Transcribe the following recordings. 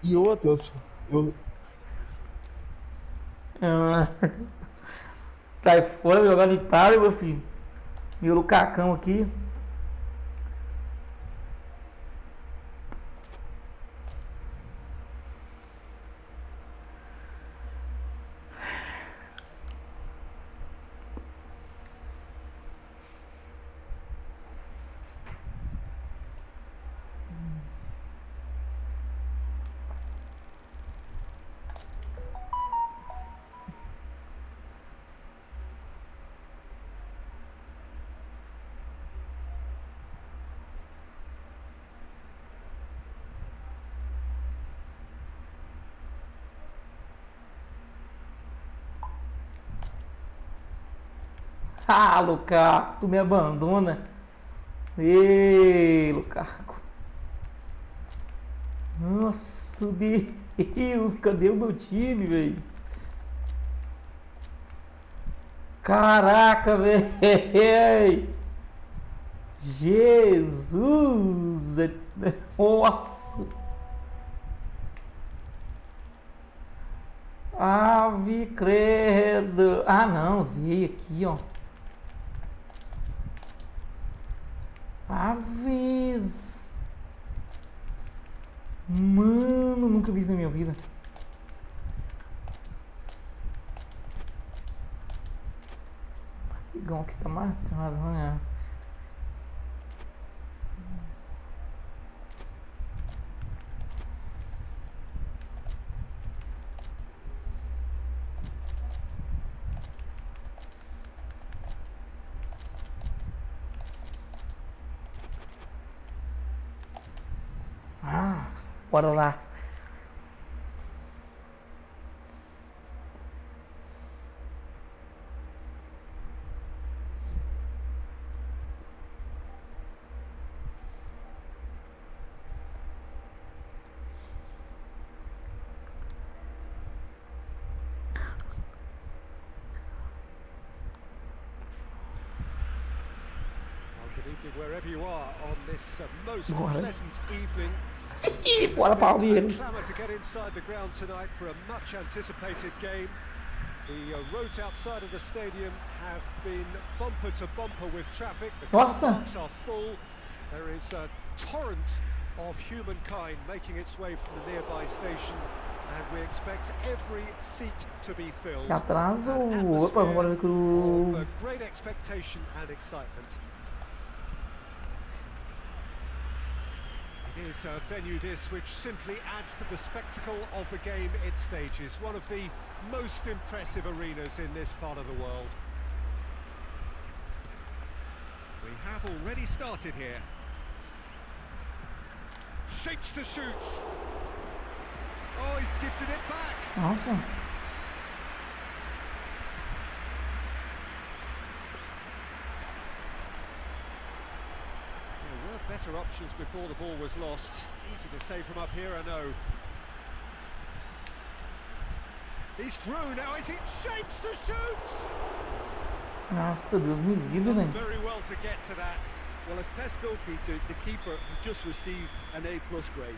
E outra, eu, Ah, sai fora, jogar de Itália, meu filho. Meu Lucacão aqui. Ah, Lucaco, tu me abandona. Ei, Lucaco. Nossa, Deus, cadê o meu time, velho? Caraca, velho. Jesus. Nossa. Ave credo. Ah, não, veio aqui, ó. Aves. Mano, nunca vi isso na minha vida. Igual que tá marcado, né? Ah, bora lá. Good evening wherever you are on this most Bora. pleasant evening. Ih, There's bora, been a Palmeiras. clamour to get inside the ground tonight for a much anticipated game. The roads outside of the stadium have been bumper to bumper with traffic. The car Nossa. parks are full. There is a torrent of humankind making its way from the nearby station, and we expect every seat to be filled. Que atraso. An Opa, vamos atmosphere ver com of great expectation and excitement. It is a venue this which simply adds to the spectacle of the game it stages. One of the most impressive arenas in this part of the world. We have already started here. Shapes to shoot. Oh, he's gifted it back. Nossa. There were better options before the ball was lost. Easy to say from up here, I know. He's through now, is it shapes to shoot? Nossa, Deus me livre, Done velho. very well to get to that. Well, as Tesco, Peter, the keeper has just received an A+ grade.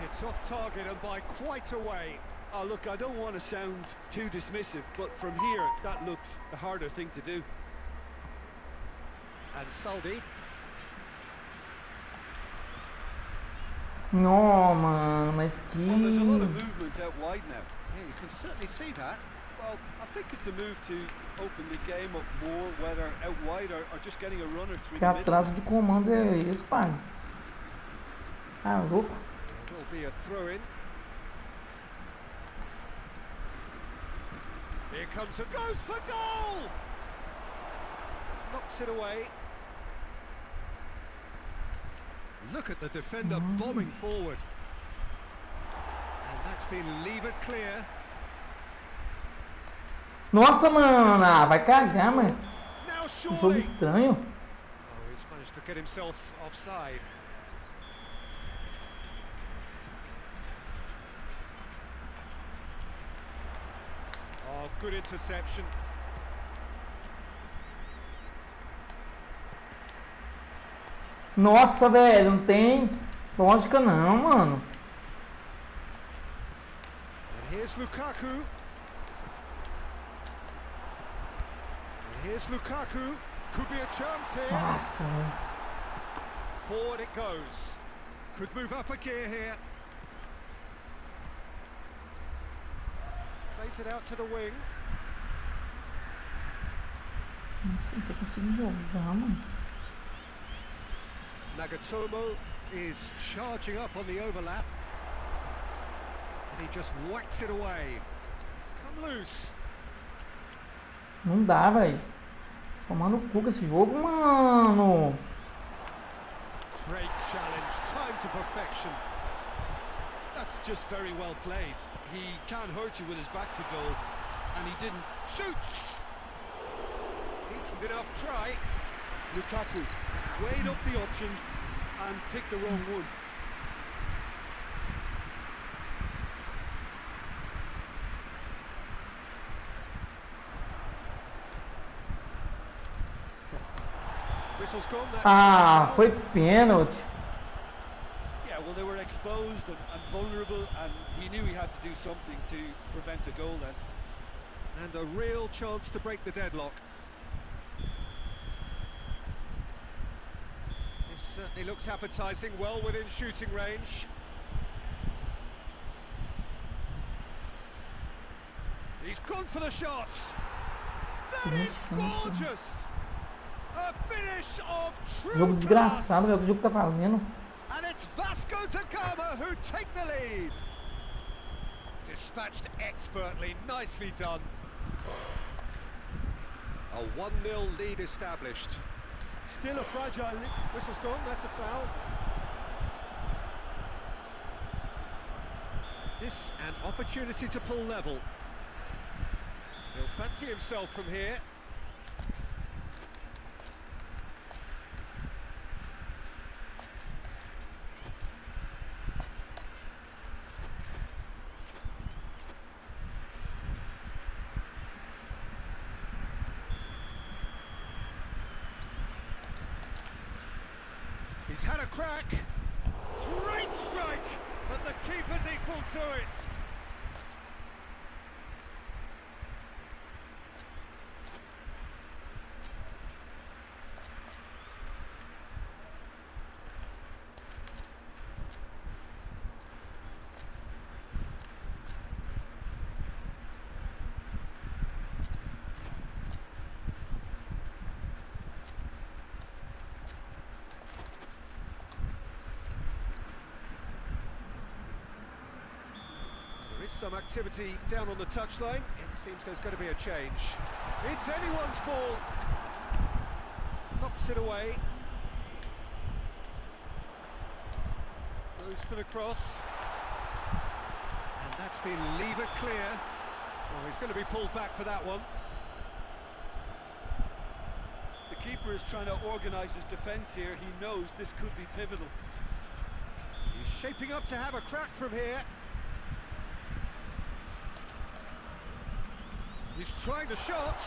It's off target and by quite a way. Oh, look, I don't want to sound too dismissive, but from here, that looked the harder thing to do. And Saldi. Não, mano, mas que. Well, there's a lot of movement out wide now. Yeah, you can certainly see that. Well, I think it's a move to open the game up more, whether out wide or just getting a runner through Que the middle. atraso de comando é esse, pai? Ah, louco. There will be a throw-in. Here comes a goes for goal! Knocks it away. Look at the defender bombing forward. And that's been levered clear. Nossa, mano, ah, vai cagar, mano. Now Que jogo surely. estranho. Oh, he's managed to get himself offside. Oh, good interception. Nossa, velho, não tem lógica não, mano. And here's Lukaku. And here's Lukaku. Could be a chance here. Nossa, velho. Forward it goes. Could move up a gear here. Plays it out to the wing. Nossa, não tô conseguindo jogar, mano. Nagatomo is charging up on the overlap. And he just whacks it away. It's come loose. Não dá, velho. Tomando o cu com esse jogo, mano. Great challenge, time to perfection. That's just very well played. He can't hurt you with his back to goal, and he didn't. Shoots! Decent enough try. Lukaku weighed up the options and picked the wrong one. Whistle's gone. That's Ah, foi pênalti. Yeah, well, they were exposed and vulnerable, and he knew he had to do something to prevent a goal then. And a real chance to break the deadlock. This certainly looks appetising, well within shooting range. He's gone for the shot. That is gorgeous. A finish of Jogo true class. desgraçado, velho, o que o jogo tá fazendo. And it's Vasco da Gama who take the lead. Dispatched expertly, nicely done. A 1-0 lead established. Still a fragile lead. Whistle's gone, that's a foul. This an opportunity to pull level. He'll fancy himself from here. He's had a crack. Great strike, but the keeper's equal to it. There is some activity down on the touchline. It seems there's going to be a change. It's anyone's ball. Knocks it away. Goes for the cross. And that's been lever clear. Oh, he's going to be pulled back for that one. The keeper is trying to organise his defence here. He knows this could be pivotal. He's shaping up to have a crack from here. He's trying the shot.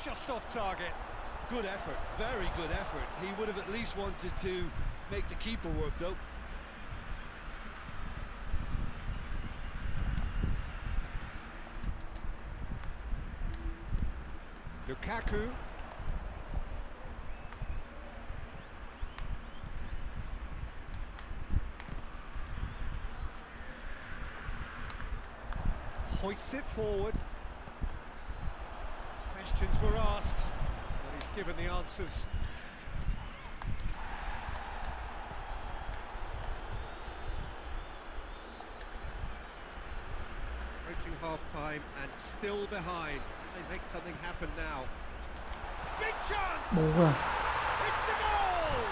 Just off target. Good effort, very good effort. He would have at least wanted to make the keeper work though. Lukaku. Hoists it forward. Questions were asked, but he's given the answers. Approaching half-time and still behind. Can they make something happen now? Big chance! Boa. It's a goal!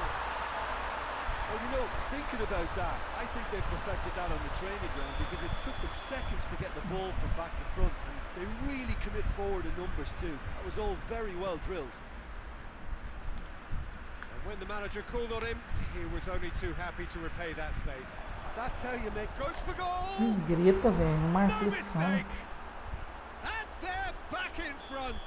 Well, you know, thinking about that, I think they've perfected that on the training ground because it took them seconds to get the ball from back to front, and they really commit forward in numbers too. That was all very well drilled. And when the manager called on him, he was only too happy to repay that faith. That's how you make... Goes for goal! Desgrita, velho. Não marca No esse cara. mistake! And they're back in front!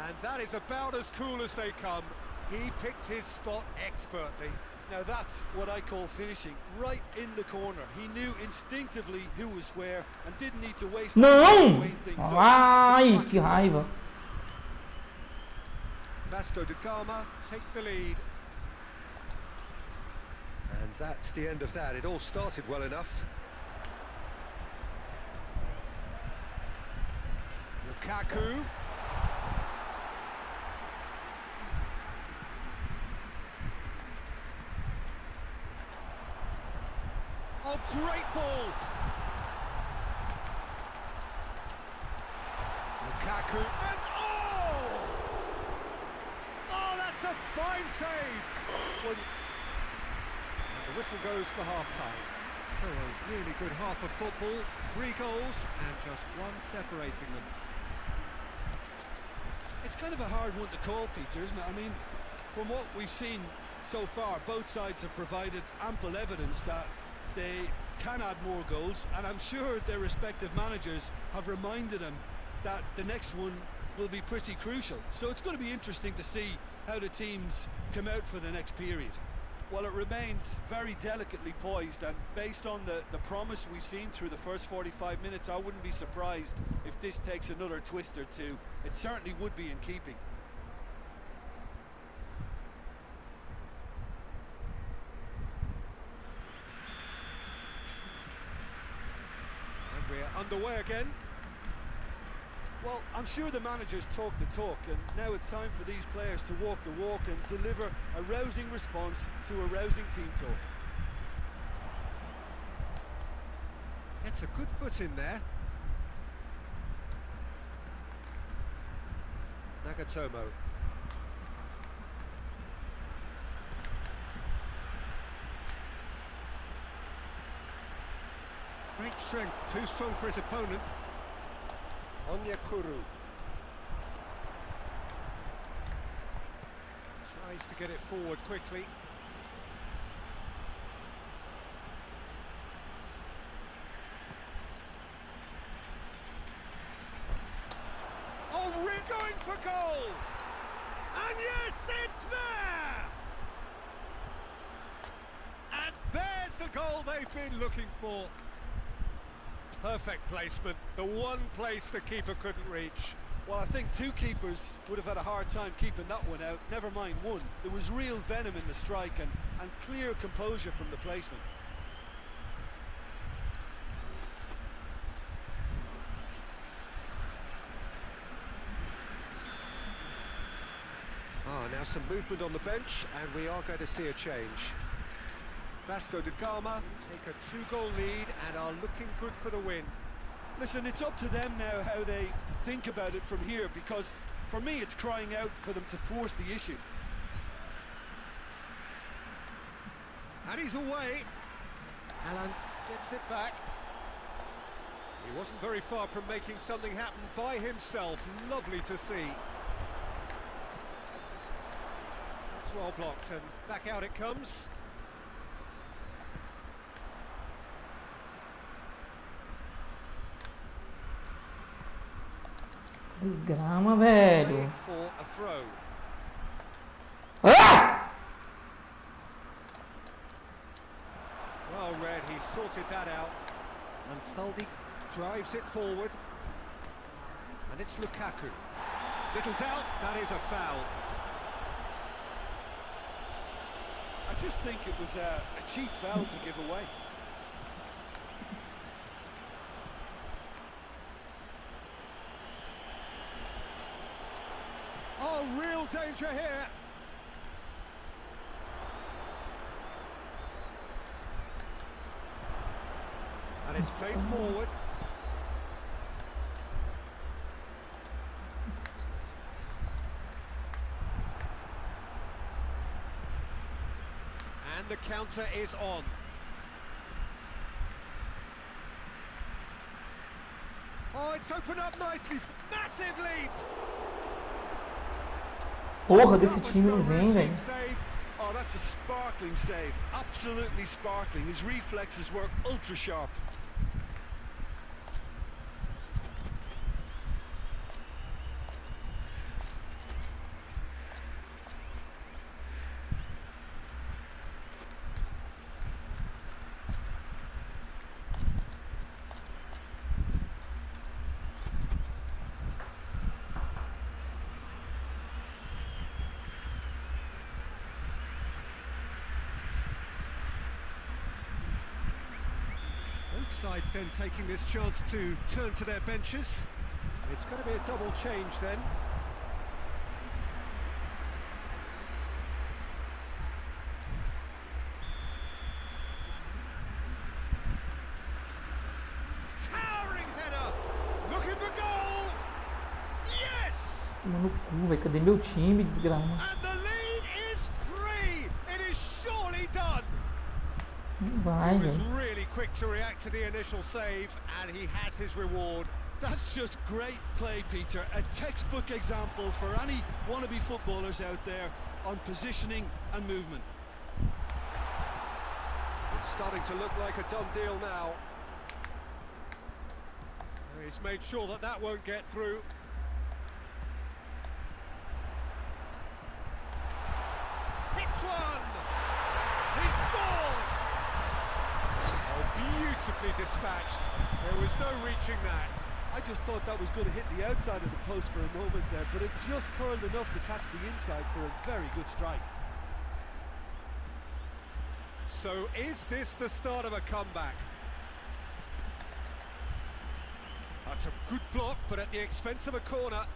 And that is about as cool as they come. He picked his spot expertly. Now that's what I call finishing, right in the corner. He knew instinctively who was where and didn't need to waste time Não! weighing things up. Ai, que raiva. Vasco da Gama take the lead. And that's the end of that. It all started well enough. Lukaku. Oh, great ball! Lukaku, and oh! Oh, that's a fine save! Well, and the whistle goes for half-time. So a really good half of football, 3 goals, and just one separating them. It's kind of a hard one to call, Peter, isn't it? I mean, from what we've seen so far, both sides have provided ample evidence that they can add more goals, and I'm sure their respective managers have reminded them that the next one will be pretty crucial. So it's going to be interesting to see how the teams come out for the next period. Well, it remains very delicately poised, and based on the promise we've seen through the first 45 minutes, I wouldn't be surprised if this takes another twist or two. It certainly would be in keeping. And we're underway again. Well, I'm sure the managers talk the talk, and now it's time for these players to walk the walk and deliver a rousing response to a rousing team talk. It's a good foot in there. Nagatomo. Great strength, too strong for his opponent. Onyekuru. Tries to get it forward quickly. Oh, we're going for goal! And yes, it's there! And there's the goal they've been looking for. Perfect placement, the one place the keeper couldn't reach. Well, I think 2 keepers would have had a hard time keeping that one out, never mind 1. There was real venom in the strike and clear composure from the placement. Now some movement on the bench, and we are going to see a change. Vasco da Gama take a 2-goal lead and are looking good for the win. Listen, it's up to them now how they think about it from here, because for me it's crying out for them to force the issue. And he's away. Alan gets it back. He wasn't very far from making something happen by himself. Lovely to see. That's well blocked, and back out it comes. Desgrama, velho. For a throw. Ah! Well read, he sorted that out. And Saldi drives it forward. And it's Lukaku. Little doubt, that is a foul. I just think it was a cheap foul to give away. Oh, real danger here. And it's played forward. And the counter is on. Oh, it's opened up nicely. Massive leap. Porra, desse time não vem, velho. Oh, that's a sparkling save. Absolutely sparkling. His reflexes were ultra sharp. Sides then taking this chance to turn to their benches. It's going to be a double change then. Towering header! Looking for goal! Yes! Toma no cu, velho. Cadê meu time, desgrama? And the lead is 3! It is surely done! Não vai, He was velho. really quick to react to the initial save, and he has his reward. That's just great play, Peter. A textbook example for any wannabe footballers out there on positioning and movement. It's starting to look like a done deal now. He's made sure that that won't get through. Hits one! He scored! Oh, beautifully dispatched. There was no reaching that. I just thought that was going to hit the outside of the post for a moment there, but it just curled enough to catch the inside for a very good strike. So is this the start of a comeback? That's a good block, but at the expense of a corner.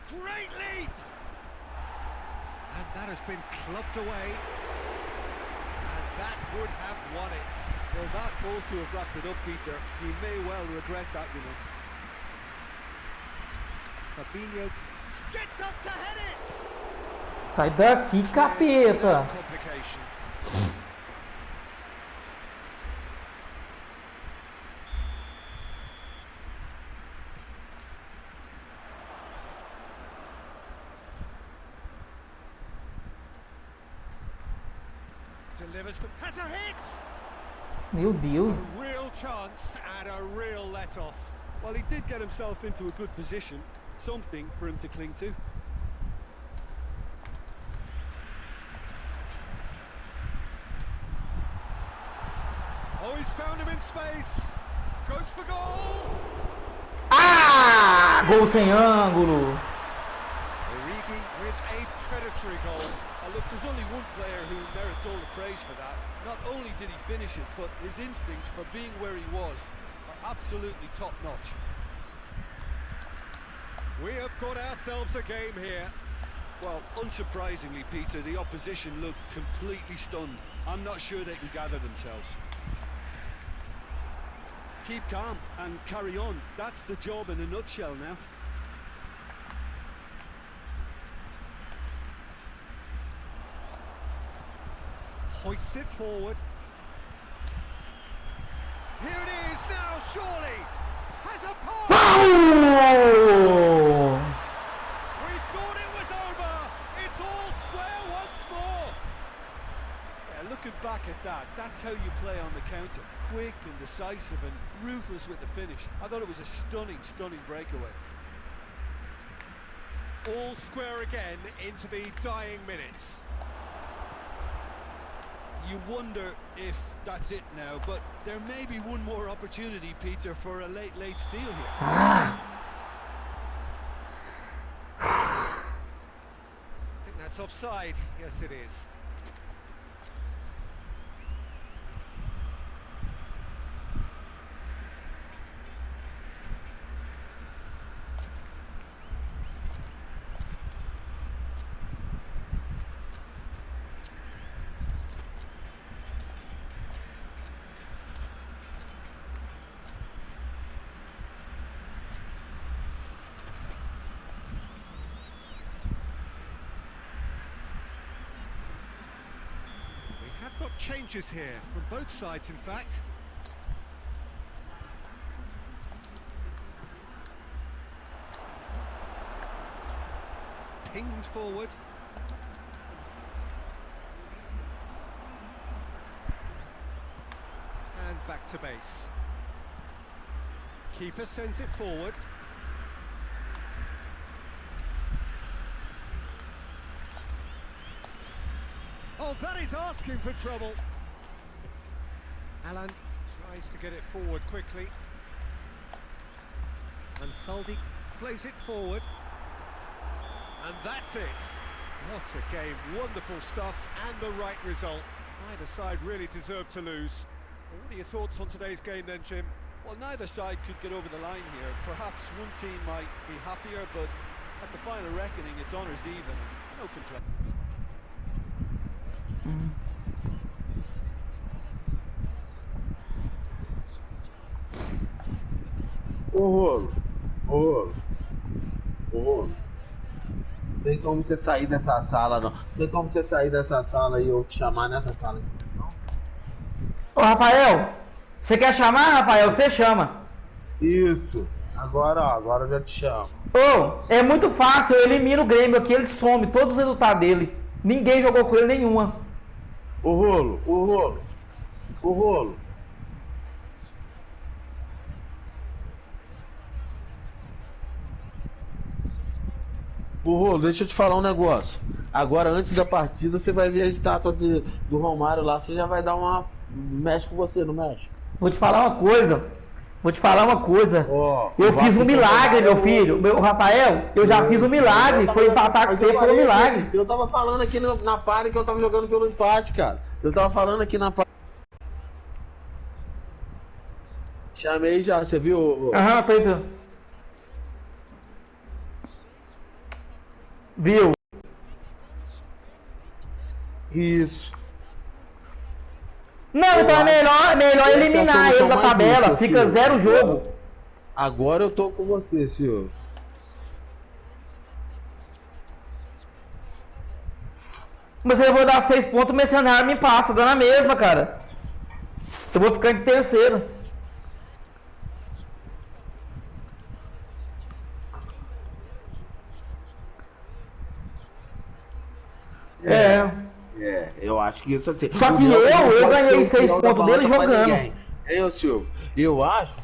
Great leap! And that has been clubbed away. And that would have won it. Well, that ball to have wrapped it up, Peter, he may well regret that, you know. Fabinho Gets up to head it! Sai daqui, capeta! Complication. Delivers them. Has a hit! Meu Deus. A real chance and a real let-off. Well, he did get himself into a good position, something for him to cling to. Oh, he's found him in space. Goes for goal. Ah! Gol sem ângulo. Origi with a predatory goal. Look, there's only one player who merits all the praise for that. Not only did he finish it, but his instincts for being where he was are absolutely top-notch. We have got ourselves a game here. Well, unsurprisingly, Peter, the opposition look completely stunned. I'm not sure they can gather themselves. Keep calm and carry on. That's the job in a nutshell now. Hoists it forward. Here it is now, surely. Has a pass. Oh! We thought it was over. It's all square once more. Yeah, looking back at that, that's how you play on the counter. Quick and decisive and ruthless with the finish. I thought it was a stunning, stunning breakaway. All square again into the dying minutes. You wonder if that's it now, but there may be one more opportunity, Peter, for a late steal here. Ah! I think that's offside. Yes, it is. Got changes here from both sides, in fact. Pinged forward. And back to base. Keeper sends it forward. Oh, that is asking for trouble. Alan tries to get it forward quickly. And Saldi plays it forward. And that's it. What a game, wonderful stuff and the right result. Neither side really deserved to lose. Well, what are your thoughts on today's game then, Jim? Well, neither side could get over the line here. Perhaps one team might be happier, but at the final reckoning, it's honours even. No complaint. Ô Rolo, tem como você sair dessa sala, não? Tem como você sair dessa sala e eu te chamar nessa sala aqui, não? Ô, Rafael, você quer chamar, Rafael? Você chama. Isso, agora eu já te chamo. Ô, é muito fácil, eu elimino o Grêmio aqui, ele some todos os resultados dele. Ninguém jogou com ele nenhuma. O Rolo. O Rolo, deixa eu te falar um negócio. Agora, antes da partida, você vai ver a estátua do Romário lá. Você já vai dar uma... Mexe com você, não mexe? Vou te falar uma coisa. Ó, Eu fiz um milagre, meu filho. Meu Rafael, eu já fiz um milagre. Foi empatar com você, foi um milagre. Eu tava falando aqui na pare que eu tava jogando pelo empate, cara. Eu tava falando aqui na pare. Chamei já, você viu? Aham, tô entrando. Viu? Isso. Não, então é melhor eliminar ele da tabela. Fica zero jogo. Agora eu tô com você, senhor. Mas eu vou dar 6 pontos, o Mercenário me passa, dando a mesma, cara. Eu vou ficar em terceiro. Eu acho que isso assim. Só que eu ganhei 6 pontos dele jogando. Eu, Silvio, eu acho.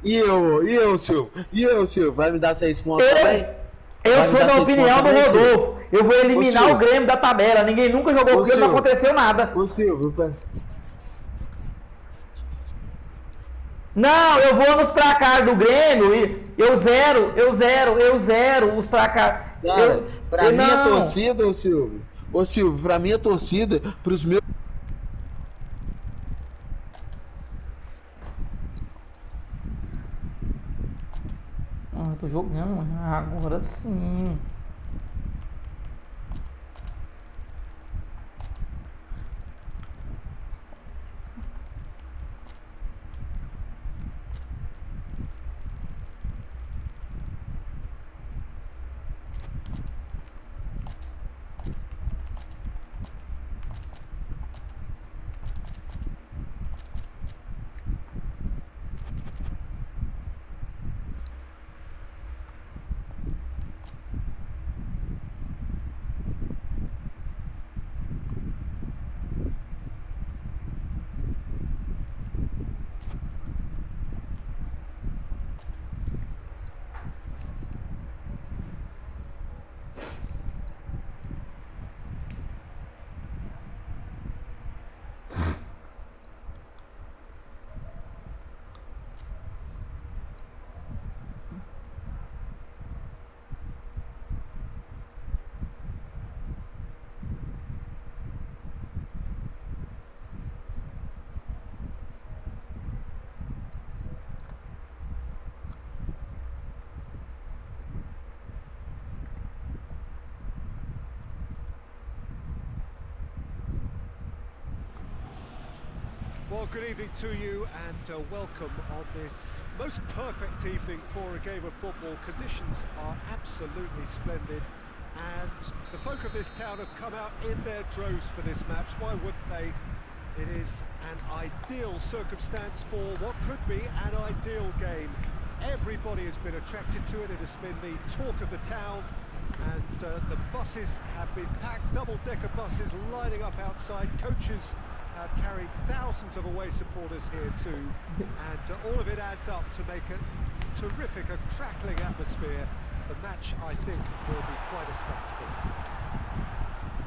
E eu, Silvio, vai me dar 6 pontos também? Eu sou da opinião do Rodolfo. Eu vou eliminar o Grêmio da tabela. Ninguém nunca jogou com ele, não aconteceu nada. Ô, Silvio, não, eu vou nos placar do Grêmio e eu zero os placar. Cara, pra minha torcida, ô Silvio, pra minha torcida, pros meus. Eu tô jogando, agora sim. Well, good evening to you and welcome on this most perfect evening for a game of football. Conditions are absolutely splendid and the folk of this town have come out in their droves for this match. Why wouldn't they? It is an ideal circumstance for what could be an ideal game. Everybody has been attracted to it. It has been the talk of the town and the buses have been packed, double-decker buses lining up outside. Coaches have carried thousands of away supporters here too, and all of it adds up to make a terrific, a crackling atmosphere. The match, I think, will be quite a spectacle.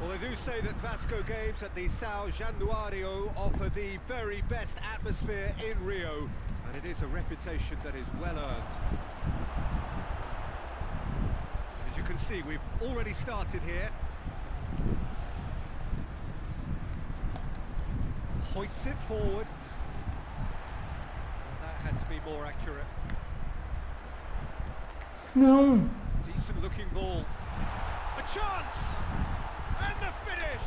Well, they do say that Vasco games at the São Januário offer the very best atmosphere in Rio, and it is a reputation that is well earned. you can see, we've already started here. Hoists it forward. That had to be more accurate. Não. Decent looking ball. A chance! And the finish!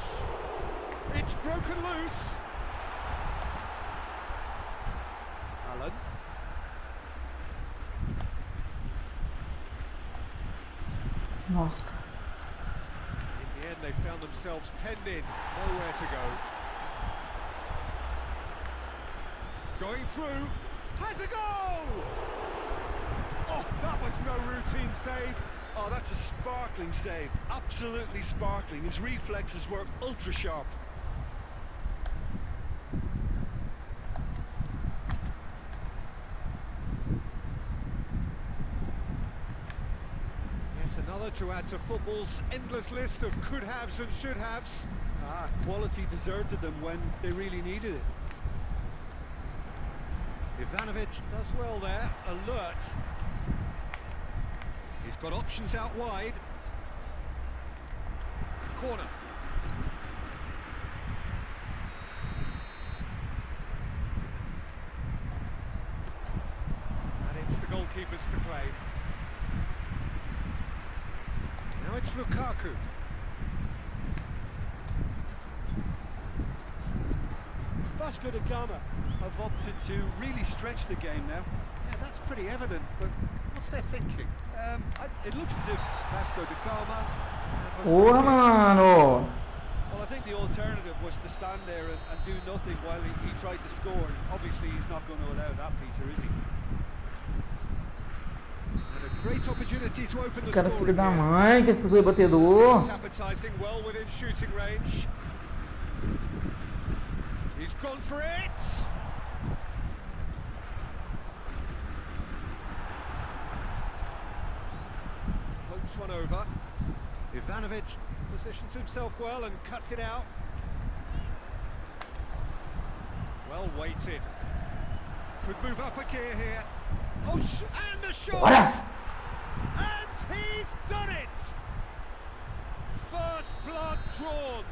It's broken loose. Allen. Nossa. In the end, they found themselves penned in, nowhere to go. Going through, has a go! Oh, that was no routine save. Oh, that's a sparkling save. Absolutely sparkling. His reflexes were ultra sharp. Yet another to add to football's endless list of could-haves and should-haves. Ah, quality deserted them when they really needed it. Ivanovic does well there, alert. He's got options out wide. Corner. And it's the goalkeepers to claim. Now it's Lukaku. Vasco da Gama have opted to really stretch the game now. Yeah, that's pretty evident, but what's their thinking? It looks as if Vasco da Gama have a Porra, free kick. mano. well, I think the alternative was to stand there and do nothing while he tried to score. Obviously, he's not going to allow that, Peter, is he? And a great opportunity to open the Cara, scoring filho da here. mãe, que esse rebatedor. It's appetizing, well within shooting range. He's gone for it. Floats one over. Ivanovic positions himself well and cuts it out. Well weighted. Could move up a gear here. Oh, and the shot! Bora! And he's done it! First blood drawn.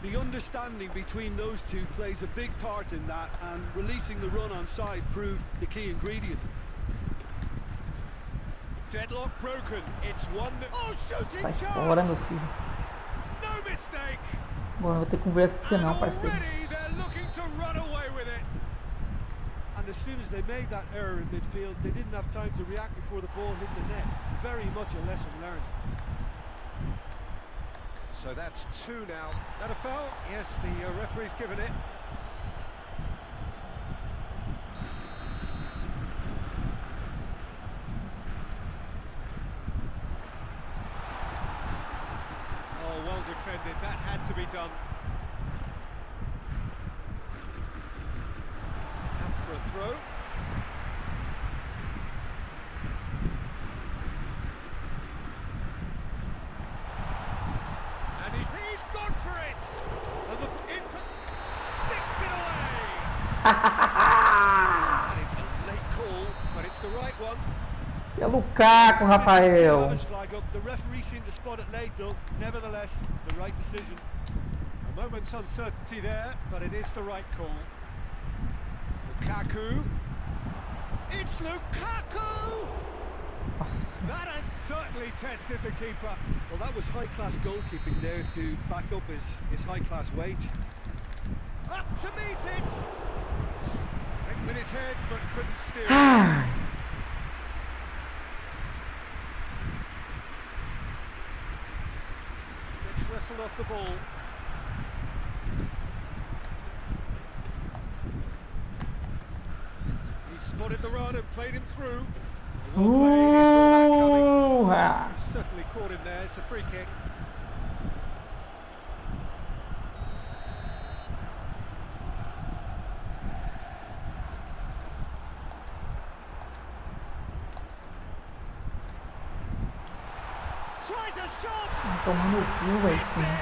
The understanding between those two plays a big part in that, and releasing the run on side proved the key ingredient. Deadlock broken. It's one. Oh, shooting Sai chance! fora, meu filho. No mistake. Bom, não vou ter conversa com você And não, parceiro. already they're looking to run away with it. And as soon as they made that error in midfield, they didn't have time to react before the ball hit the net. Very much a lesson learned. So that's two now. That a foul? Yes, the referee's given it. Oh, well defended. That had to be done. Out for a throw. And he's gone for it! And the infant sticks it away! That is a late call, but it's the right one. É Lukaku, Rafael. Others flag up. The referee seemed to spot it late, though. Nevertheless, the right decision. A moment's uncertainty there, but it is the right call. Lukaku. It's Lukaku! That has certainly tested the keeper. Well, that was high-class goalkeeping there to back up his high-class wage. Up to meet it! Went with his head, but couldn't steer it. Ai, Gets wrestled off the ball. He spotted the run and played him through. Well played, he saw that coming. urra. He certainly caught him there, it's a free kick. Tries a shot! Tomando o cu, velho. It's in!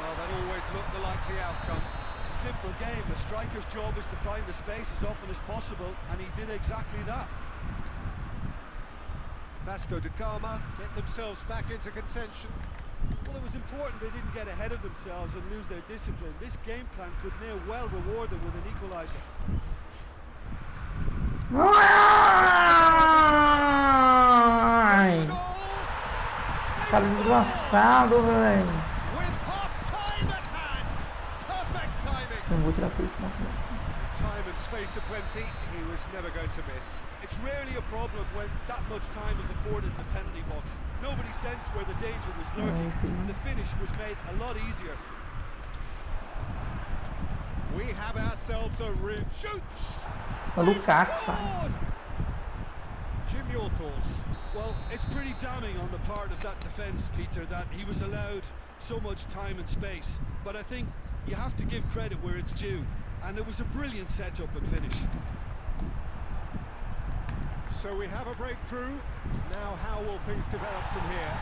Oh, that always looked the likely outcome. It's a simple game. A striker's job is to find the space as often as possible, and he did exactly that. Vasco da Gama get themselves back into contention. Well, it was important they didn't get ahead of themselves and lose their discipline. This game plan could now well reward them with an equaliser. Ai! Cara desgraçado, velho. With half-time at hand. Perfect timing. Não vou tirar 6 pontos. Time and space aplenty, he was never going to miss. It's rarely a problem when that much time is afforded in the penalty box. Nobody sensed where the danger was lurking, and the finish was made a lot easier. We have ourselves a real shoots. O Lukaku, sai. Jim, your thoughts? Well, it's pretty damning on the part of that defence, Peter, that he was allowed so much time and space. But I think you have to give credit where it's due, and it was a brilliant setup and finish. So we have a breakthrough. Now how will things develop from here?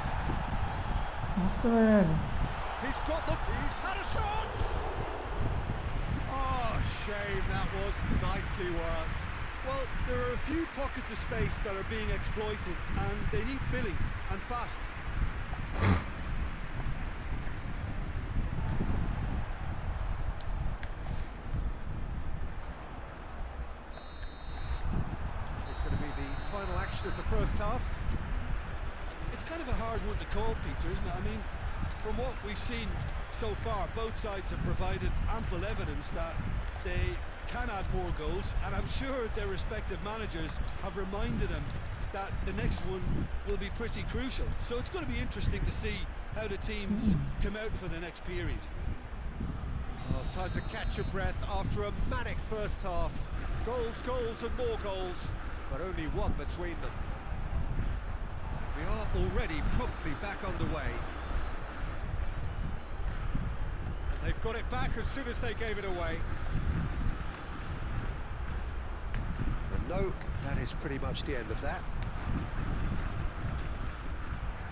Nossa, velho. He's got the... He's had a shot! Oh, shame, that was nicely worked. Well, there are a few pockets of space that are being exploited, and they need filling, and fast. It's going to be the final action of the first half. It's kind of a hard one to call, Peter, isn't it? I mean, from what we've seen so far, both sides have provided ample evidence that they can add more goals, and I'm sure their respective managers have reminded them that the next one will be pretty crucial. So it's going to be interesting to see how the teams come out for the next period. Oh, time to catch your breath after a manic first half. Goals, goals and more goals, but only one between them. We are already promptly back underway. And they've got it back as soon as they gave it away. And no, that is pretty much the end of that.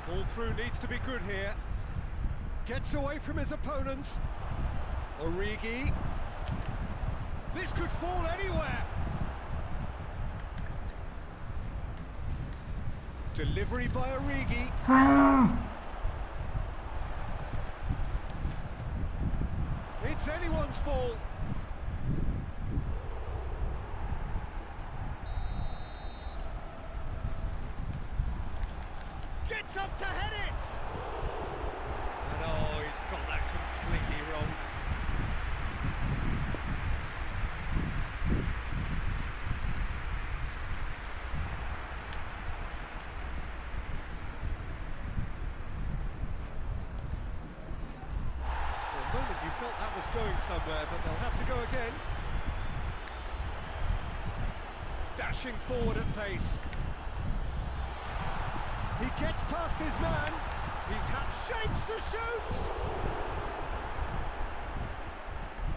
Ball through needs to be good here. Gets away from his opponents. Origi. This could fall anywhere. Delivery by Origi. It's anyone's ball. Gets up to head it. And oh, he's got that completely wrong. You felt that was going somewhere, but they'll have to go again. Dashing forward at pace. He gets past his man. He's had shapes to shoot.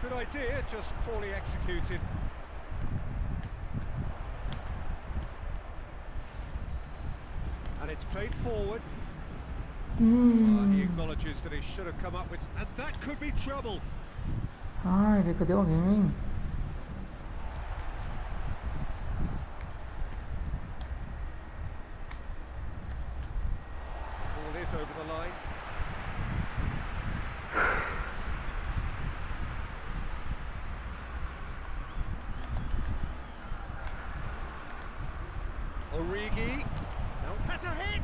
Good idea, just poorly executed. And it's played forward. He acknowledges that he should have come up with... And that could be trouble. Ai, velho, cadê alguém? Ball is over the line. Origi. No, has a hit.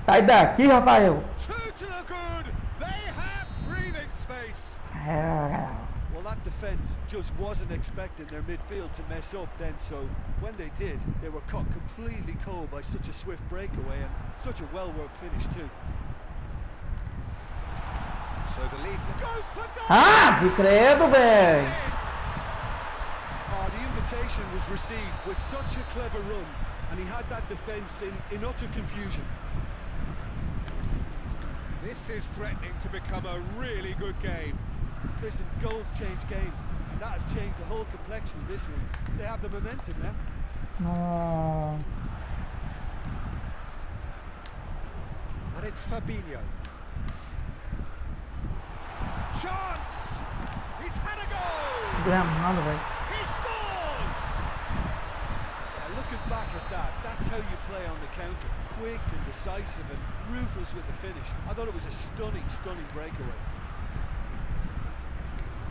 Sai daqui, Rafael. Two to the good. They have breathing space. Well, that defence just wasn't expecting their midfield to mess up then, so when they did, they were caught completely cold by such a swift breakaway and such a well-worked finish too. So the lead goes for goal. Ah, credo, velho. The invitation was received with such a clever run, and he had that defence in utter confusion. This is threatening to become a really good game. Listen, goals change games. That has changed the whole complexion of this one. They have the momentum now. No. And it's Fabinho. Chance! He's had a goal! Gramado, velho. He scores! Look looking back at that, that's how you play on the counter. Quick and decisive and ruthless with the finish. I thought it was a stunning, stunning breakaway.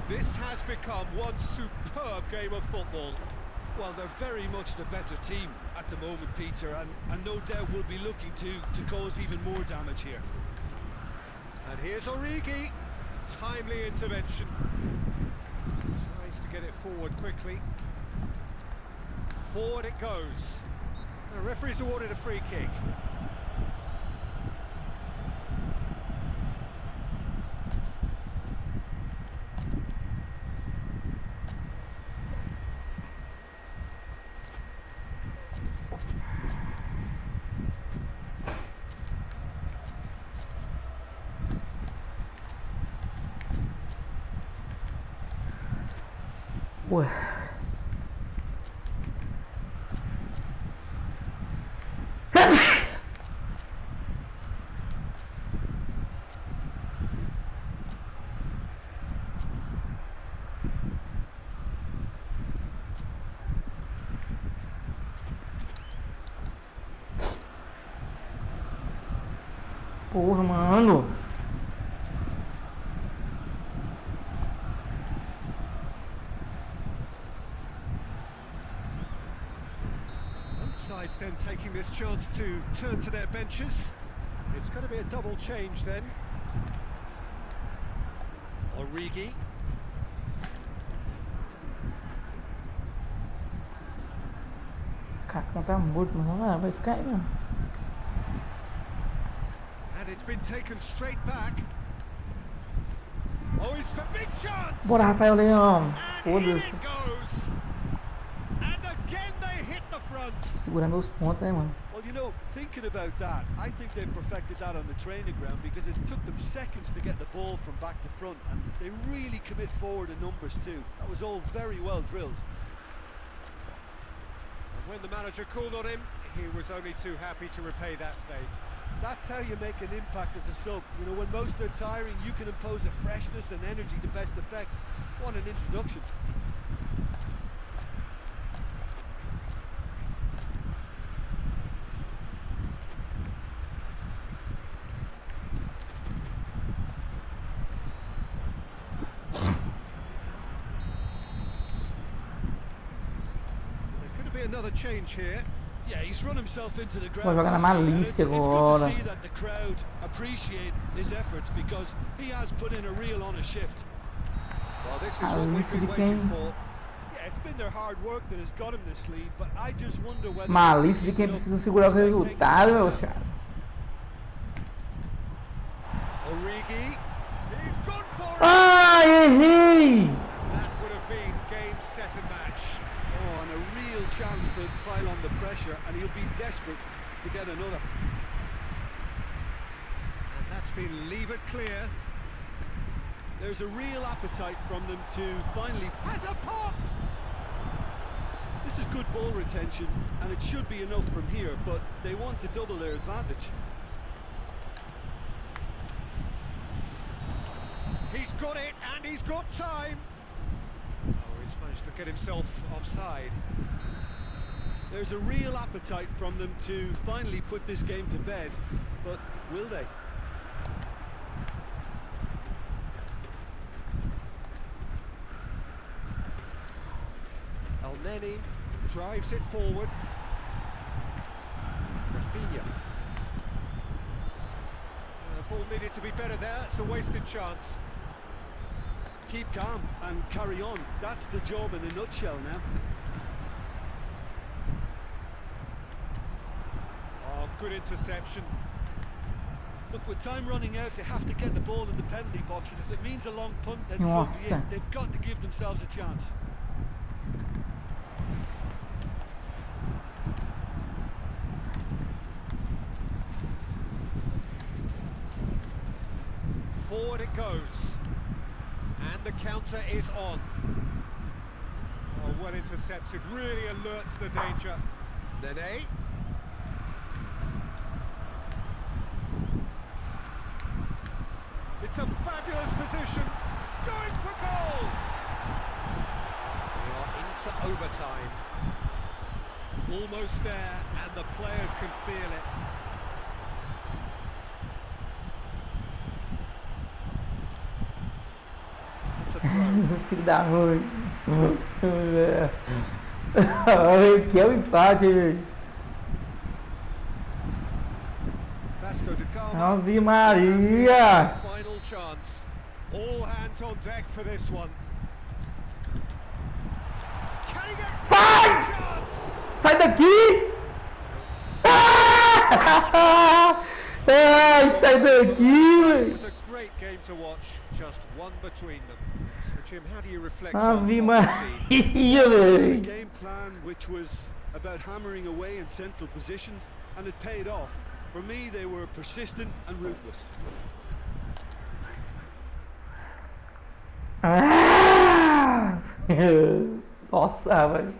This has become one superb game of football. Well, they're very much the better team at the moment, Peter, and no doubt will be looking to cause even more damage here. And here's Origi. Timely intervention. Tries to get it forward quickly. Forward it goes. The referee's awarded a free kick. Ué. Porra, mano. Both sides then taking this chance to turn to their benches. It's going to be a double change then. Origi. O Cacão tá morto, não vai ficar aí mesmo. And it's been taken straight back. Oh, he's for big chance! Bora, Rafael Leão. And in Foda-se. it goes! And again they hit the front! Segurar meus pontos, né, mano? Well, you know, thinking about that, I think they've perfected that on the training ground because it took them seconds to get the ball from back to front, and they really commit forward in numbers too. That was all very well drilled. And when the manager called on him, he was only too happy to repay that faith. That's how you make an impact as a sub. You know, when most are tiring, you can impose a freshness and energy to best effect. What an introduction. There's going to be another change here. Yeah, he's run himself into the ground. Vou jogar na hasn't he? And malícia it's good agora. to see that the crowd appreciate his efforts because he has put in a real honest shift. Well, this is what we've been waiting for. Yeah, it's been their hard work that has got him this lead, but I just wonder whether... Malícia de quem precisa segurar o resultado, meu chapa. Origi. He's gone for it! Ai, errei! That would have been game, set and match. Oh, and a real chance to pile on the pressure, and he'll be desperate to get another. And that's been levered clear. There's a real appetite from them to finally... Has a pop! This is good ball retention, and it should be enough from here, but they want to double their advantage. He's got it, and he's got time. Oh, he's managed to get himself offside. There's a real appetite from them to finally put this game to bed, but will they? Elneny drives it forward. Rafinha. The ball needed to be better there. It's a wasted chance. Keep calm and carry on. That's the job in a nutshell now. Oh, good interception. Look, with time running out, they have to get the ball in the penalty box, and if it means a long punt, then so be it. They've got to give themselves a chance. Forward it goes. And the counter is on. Oh, well intercepted. Really alerts the danger. Nene. It's a fabulous position. Going for goal. We are into overtime. Almost there, and the players can feel it. That's a throw. Filho da mãe. Que é o empate, velho. Vasco da Gama. Ave Maria. Final chance. All hands on deck for this one. Can he get Vai! chance? Sai daqui! Ah! Ai, sai daqui, It velho. was a great game to watch, just one between them. So Jim, how do you reflect Ave on what you've Maria, seen? A velho. game plan which was about hammering away in central positions, and it paid off. For me, they were persistent and ruthless. Ah! Nossa, velho.